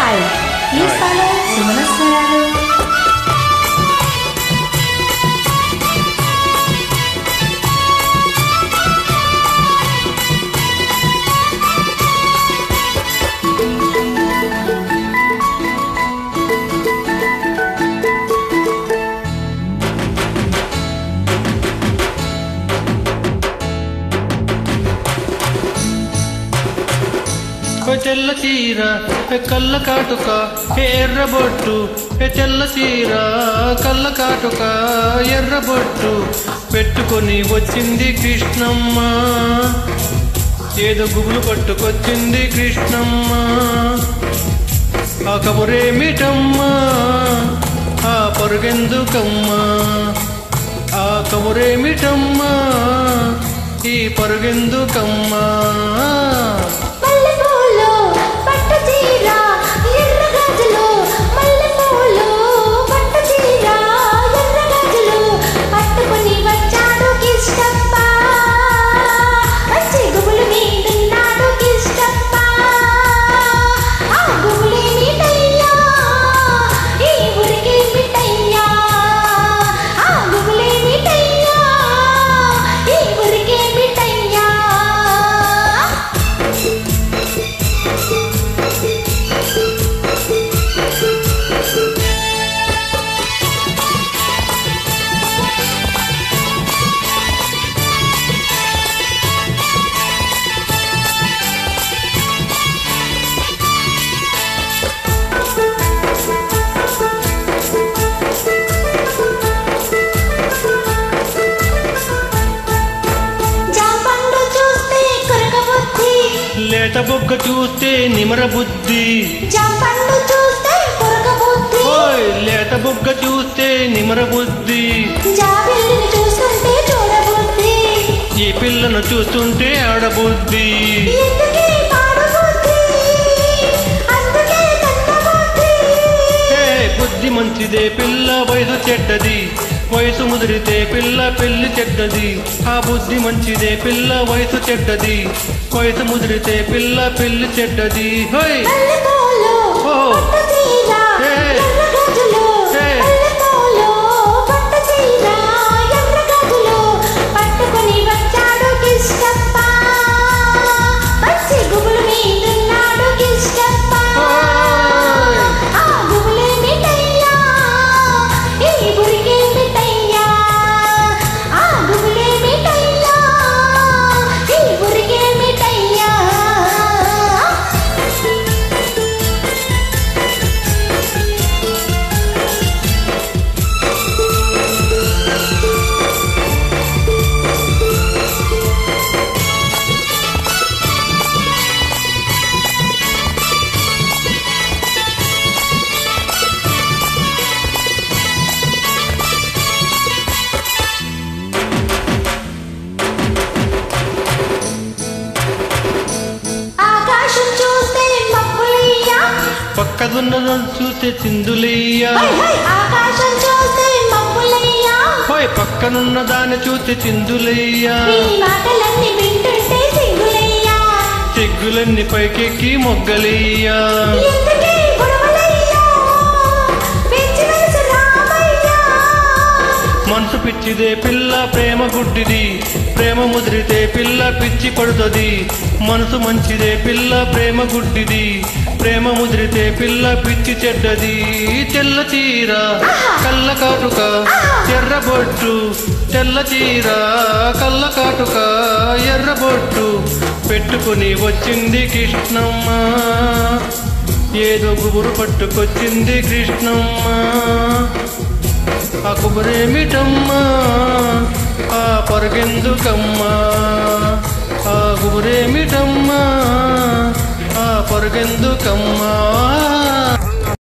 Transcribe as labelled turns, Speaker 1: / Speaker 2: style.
Speaker 1: Hi, please follow Sumana Swaralu.
Speaker 2: తెల్ల చీర కళ్ళ కాటుక ఎర్రబొట్టు తెల్ల చీర కళ్ళ కాటుక ఎర్రబొట్టు పెట్టుకొని వచ్చింది కృష్ణమ్మ ఏదో గుబులు పట్టుకొచ్చింది కృష్ణమ్మ ఆ కబురేమిటమ్మా ఆ పరుగెందుకమ్మా ఆ కబురేమిటమ్మా ఈ పరుగెందుకమ్మా లేత బొగ్గ చూస్తే నిమర బుద్ధి లేత బొగ్గ చూస్తే నిమర బుద్ధి ఈ పిల్లను చూస్తుంటే ఆడబుద్ధి బుద్ధి మంచిదే పిల్ల వయసు చెడ్డది వయసు ముదిరితే పిల్ల పెళ్లి చెడ్డది ఆ బుద్ధి మంచిదే పిల్ల వయసు చెడ్డది వయసు ముదిరితే పిల్ల పెళ్లి చెడ్డది హోయ్ పక్కదున్నదని చూస్తే చిందులయ్యా పక్కనున్న దాన్ని చూస్తే చిందులయ్యా సిగ్గులన్నీ పైకెక్కి మొగ్గలయ్యా మనసు పిచ్చిదే పిల్ల ప్రేమ గుడ్డిది ప్రేమ ముదిరితే పిల్ల పిచ్చి పడుతుంది మనసు మంచిదే పిల్ల ప్రేమ గుడ్డిది ప్రేమ ముదిరితే పిల్ల పిచ్చి చెడ్డది తెల్ల చీర కళ్ళ కాటుక ఎర్రబొట్టు తెల్ల చీర కళ్ళ కాటుక ఎర్రబొట్టు పెట్టుకుని వచ్చింది కృష్ణమ్మ ఏదో గుబురు పట్టుకొచ్చింది కృష్ణమ్మ ఆ గుబురేమిటమ్మా ఆ పరుగెందుకమ్మా ఆ గుబురేమిటమ్మా ఆ పరుగెందుకమ్మా